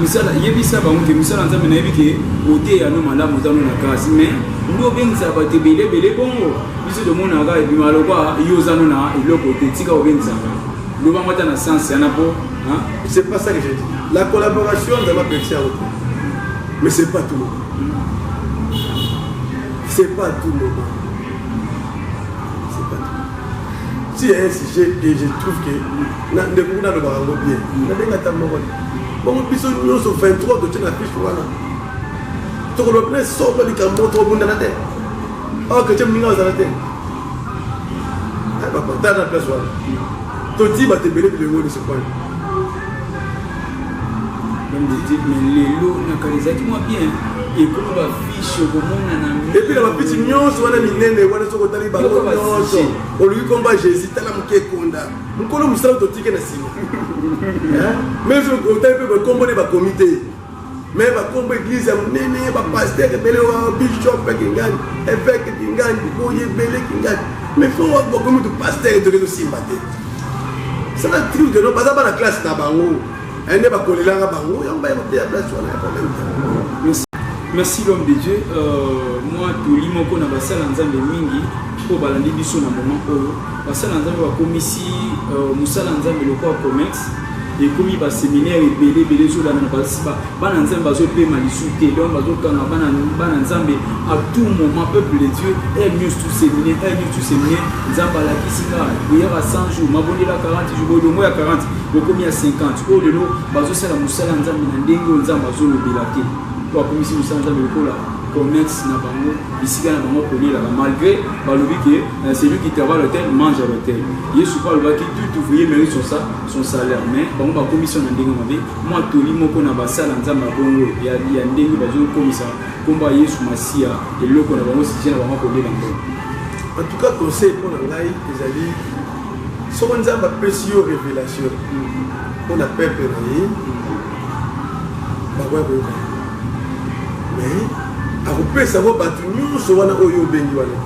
misala, yebisa ba unke misala nzambe na yebike, ote ya no malamu zano na kasi, mais ndo benza ba te belé bongo. Biso de mona ga et bimalo kwa yo zano na iloko te tika obenza. Le ba mata na sens yana po, c'est pas ça que j'ai dit. La collaboration de ma personne, mais c'est pas tout le monde. C'est pas tout le monde. C'est pas tout. Si il y a un sujet que je trouve que ne vous n'avez pas bien, bon biso nyonso 23 to tena fiche wana to ko le plein sort de cambo to bunda na te oh que tu m'ingas à la tête ah bah t'as la place wana to ti ba te belé de l'eau de ce point même dit mais les lots na karizaki moi bien et comme va fiche au monde na et puis la petite nyonso wana minene wana soko tali ba nyonso o lui combat Jésus tala muke konda mukolo musala to tike na sima mais je o tali pe combo ba comité mais ba combo église minene ba pasteur belé wa bishop kingani évêque kingani boye belé kingani mais faut wa combo de pasteur de que simba te ça va tribu de no pas dans la classe na bango ene ba kolelanga bango yamba ya te place wana ya problème. Merci l'homme de Dieu. Moi, tout le monde a passé l'ensemble mingi pour balander biso na moment oyo. Passé l'ensemble va comme ici, Moussa l'ensemble le quoi commerce et comme il va séminaire et belé sur la même base ba l'ensemble va se payer malisuté donc va donc quand ba l'ensemble à tout moment peuple de Dieu est mieux tout séminaire nzamba la kisinga hier à 100 jours maboni la 40 jours au moins à 40 beaucoup à 50 oh le lot va se faire la Moussa l'ensemble na ndenge nzamba zo le belate pour comme ici Moussa l'ensemble le là commerce na bango ici na bango connaît là malgré balobi que c'est lui qui travaille à l'hôtel mange à l'hôtel Yesu pas le va qui tout ouvrier mérite son salaire mais bango ba commission na ndenge mabe moi toli moko na basala nzamba bongo ya ndenge bazo komisa komba Yesu masia et loko na bango si na bango connaît là en tout cas conseil pour ngai ezali so nzamba pesi yo révélation on a peuple na yi ba mais akopesa ngo bato nyonso wana oyo obengi wana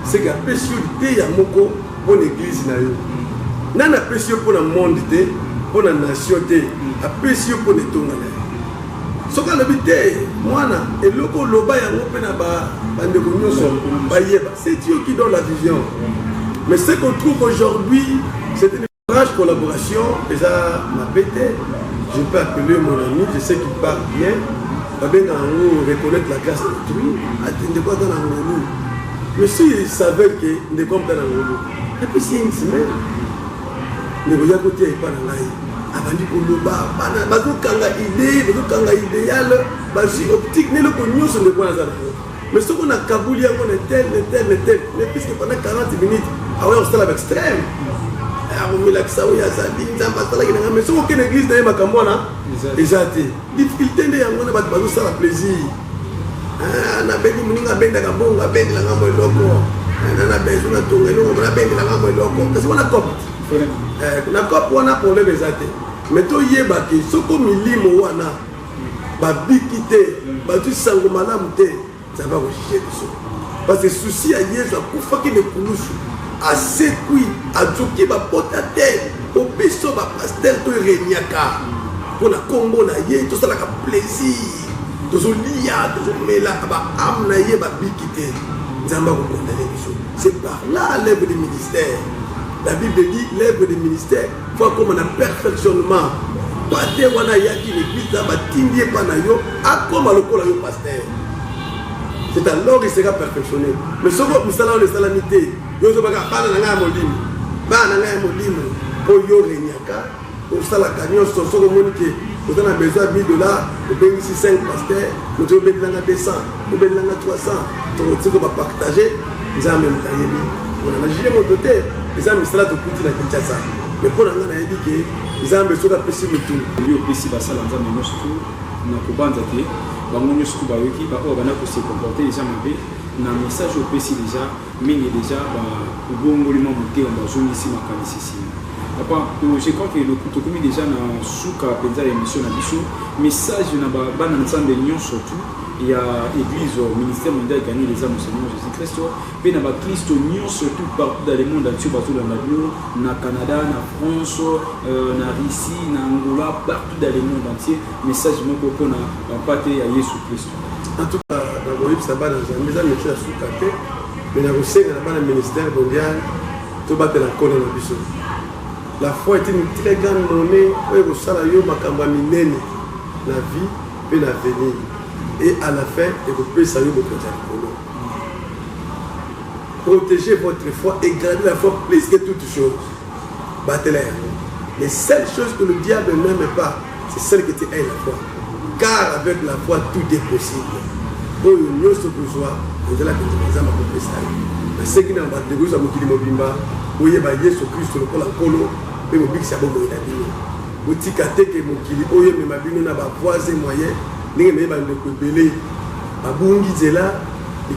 seke apesi yo te ya moko mpona église na yo nani apesi yo mpona monde te mpona nation te apesi yo mpona etonga na ye soki alobi te mwana eloko oloba yango mpe na bandeko nyonso bayeba c'est Dieu qui donne la vision mais ce qu'on trouve aujourd'hui c'est une étrange collaboration eza mabe te je peux appeler mon ami je sais qu'il parle bien reconnaître la grâce d'autrui, attendre quoi dans la roue. Mais s'il savait que ne comme dans la roue, et puis c'est une semaine, ne voyez côté pas dans l'aïe. Avant du koloba, bazo kanga idéal, basi optique ne le connaît sur le point de mais ce qu'on a Kabouli, on est tel, mais puisque pendant 40 minutes, on se lave extrême. On met l'accent où il y a ça, mais si aucune église n'a pas exact. Difficulté de yango na bato bazo sala plaisir. Na bendi muninga benda ka bonga bendi la ngambo eloko. Na bezo na tonga eloko na bendi la ngambo eloko. Kasi wana cop. Na cop wana problème exact. Mais to yeba ki soko milimo wana ba bikité, ba tu sango malamu te, ça va rechier biso. Parce que souci à Yesu akufa ki ne kulusu. Asekui ajoki ba potatel, au biso ba pastel to renyaka. Pour la combo na ye tout ça la plaisir tout ça lia tout ça mela ba am na ye ba bikité nzamba ko condamner biso c'est par là l'œuvre du ministère la Bible dit l'œuvre du ministère faut comme un perfectionnement pas te wana yaki l'église ba tindie pa na yo akoma lokola yo pasteur c'est alors il sera perfectionné mais soko misala le salamité yo zo baka bana na molimo po yo renyaka au salaire camion sur ce moment que vous avez besoin de $1000 vous payez ici 5 pasteurs vous avez besoin de 200 vous avez besoin de 300 vous va partager ils ont même taillé on a imaginé mon côté ils ont mis cela de côté la Kinshasa mais pour l'instant on a dit que ils ont besoin de passer le tout yo pesi basala nzambe nyonso na kobanza te bango nyonso bayoki ba oyo bana ko se comporter déjà mabe na message au pesi déjà mingi déjà ba ubongolima muteo bazongisi makanisi sima. Je crois que le Koutokoumi déjà dans Souka Penza émission na biso message na ba ensemble union surtout il y a église au ministère mondial gagner les âmes au Seigneur Jésus-Christ puis na ba Christ union surtout partout dans le monde entier partout dans la Bible na Canada na France na Russie na Angola partout dans le monde entier message moko pour na pate ya Yesu Christ en tout cas na boyib ça va dans un maison de Souka mais na Russie na ba ministère mondial to battre la colonne na biso. La foi est une très grande monnaie pour vous minene la vie et l'avenir. Et à la fin, vous pouvez saluer votre protégez votre foi et gardez la foi plus que toute chose. Battez-la. Les seules choses que le diable n'aime pas, c'est celle qui était la foi. Car avec la foi, tout est possible. Pour nous, ce que nous avons, nous allons faire des choses. Mais ce qui n'a pas de choses, c'est que nous avons Yesu Christ, le Kolo, et nous avons dit que nous avons dit. Nous avons dit que nous avons dit que nous avons dit que nous avons dit que nous avons dit que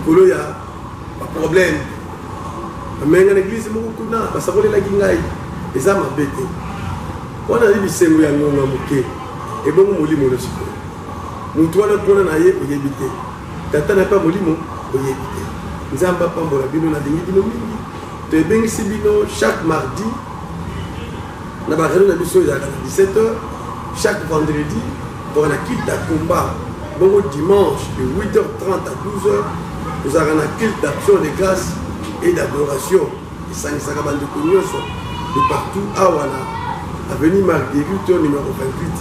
nous avons dit que problème. Mais dans l'église, nous avons parce que nous avons dit que nous avons dit on a dit que nous avons dit et bon, nous avons dit que nous avons dit que nous tata n'a pas molimo oyebite nzamba pambola bino na dingi bino mingi to ebengisi bino chaque mardi na ba réunion na biso ya 17h chaque vendredi pour la culte à combat bon dimanche de 8h30 à 12h nous avons un culte d'action de grâce et d'adoration et ça nous sera bande de partout à Wana avenue Marguerite numéro 28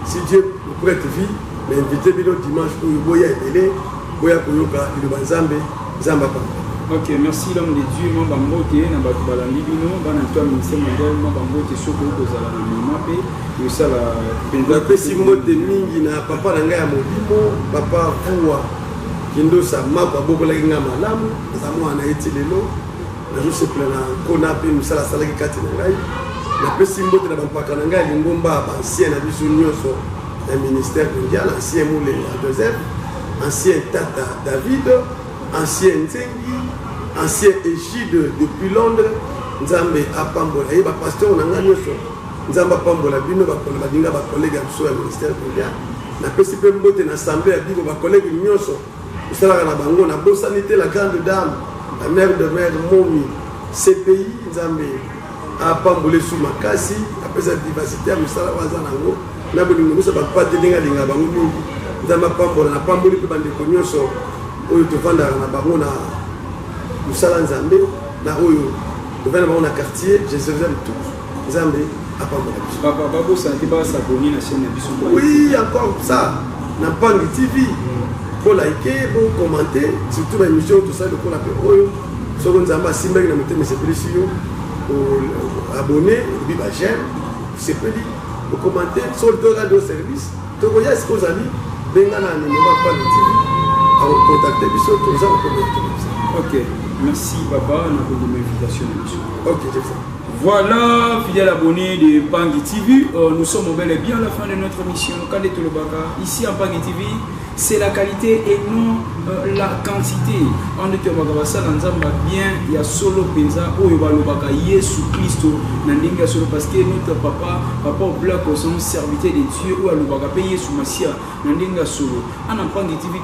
si Dieu nous prête vie mais invitez bino dimanche pour boya ebele. Ok, merci l'homme de Dieu. Moi, Bambote, na bato balambibino, bana toi ministère mondial, moi Bambote soko kozala na mimape, yo sala penza pesi mote mingi na papa na ngai ya modimo, papa fuwa kindo sa mako bokola kinga malamu, za mwana eti lelo, na jo se plana kona pe musala sala ki kati na ngai. Na pesi mote na bampaka na ngai lingomba ba ancien na biso nyonso, na ministère mondial, ancien moule à Joseph. Ancien Tata David, ancien Nzengi, ancien Égide depuis Londres, Nzambe Apambola, et pasteur on a gagné Nzamba Apambola, Bino, Bakola, collègue à la ministère mondial, na PCP Mbote, l'Assemblée, à Bibo, collègue Nyoso, Usala Bango, na Bossanité, la grande dame, la mère de mère Momi, CPI, Nzambe Apambola sous Makasi, après sa diversité, à Moussala Wazanango, na Bolingo, ça va pas te dire à Bango. Nzamba pambola na pamboli pe bande konyoso oyo tovanda na bango na musala nzambe na oyo tovanda bango na quartier je les aime tous nzambe apambola papa babo santé ba s'abonner na chaîne biso. Oui, encore ça na Pangi TV pour liker pour commenter surtout la émission tout ça de ko la pe oyo soko nzamba simba na motema c'est précieux abonner et puis j'aime c'est petit pour commenter sur le radio service to ko ya ce que amis ok, merci papa, on a beaucoup d'invitation. Ok, c'est ça. Voilà, fidèle abonné de Pangi TV, nous sommes bel et bien à la fin de notre mission. Kande Tolobaka, ici en Pangi TV, c'est la qualité et non la quantité. On était bien, il y a solo penza, ou il va le Yesu Christo, Nandinga solo parce que notre papa au bloc, son serviteur de Dieu, ou à l'Obaka payer sous Massia, Nandinga solo. En Pangi TV,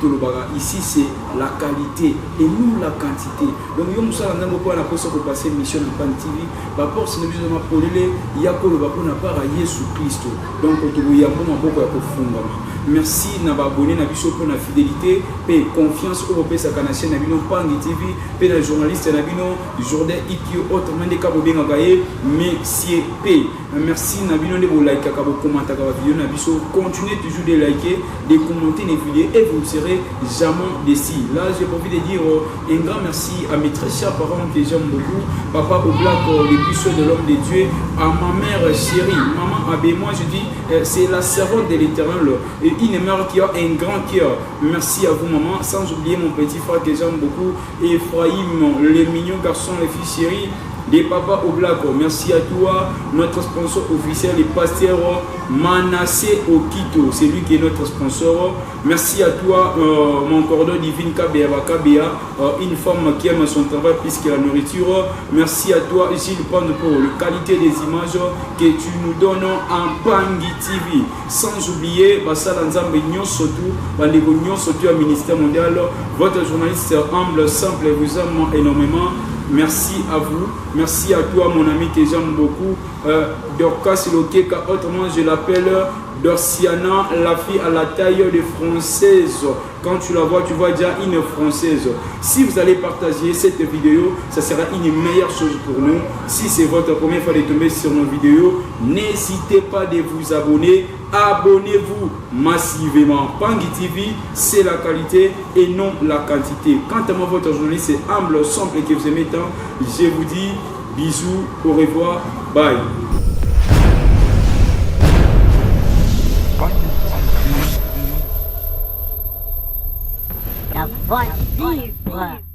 ici c'est la qualité et non la quantité. Donc, il y a un peu de passer mission en Pangi TV, rapport c'est le besoin de polélé, il y a pour le bapon à part à Yesu Christo. Donc, il y a beaucoup à profondément. Merci d'avoir abonné à Bishop pour la fidélité et confiance au Européen Sakanachien Nabino Pangi TV et les journalistes Nabino Jordan Ikio autrement des Cabo Bengagaye Monsieur P. Merci Nabino de vous liker, de commenter la vidéo Nabiso. Continuez toujours de liker, de commenter les vidéos et vous ne serez jamais déçus. Là, j'ai envie de dire un grand merci à mes très chers parents que j'aime beaucoup. Papa Oblak, le puissant de l'homme de Dieu, à ma mère chérie, maman Abé. Moi je dis, c'est la servante de l'Éternel. Une mère qui a un grand cœur. Merci à vous maman, sans oublier mon petit frère que j'aime beaucoup, Ephraim, les mignons garçons, les filles chéries, des papas Oblak. Merci à toi, notre sponsor officiel, le pasteur Manassé Okito, c'est lui qui est notre sponsor. Merci à toi, mon cordon divine Kabea, une femme qui aime son travail plus que la nourriture. Merci à toi, Gilles Pand, pour la qualité des images que tu nous donnes en Pangi TV. Sans oublier, Bassal Nzambe Nyon Sotou, Bandego Nyon Sotou à Ministère Mondial. Votre journaliste humble, simple, vous aime énormément. Merci à vous, merci à toi mon ami que j'aime beaucoup, Dorcas Lokeka, autrement je l'appelle Dorciana, la fille à la taille de française. Quand tu la vois, tu vois déjà une française. Si vous allez partager cette vidéo, ça sera une meilleure chose pour nous. Si c'est votre première fois de tomber sur nos vidéos, n'hésitez pas de vous abonner. Abonnez-vous massivement. Pangi TV, c'est la qualité et non la quantité. Quant à moi, votre journaliste, c'est humble, simple et que vous aimez tant. Je vous dis bisous, au revoir, bye. va vivre.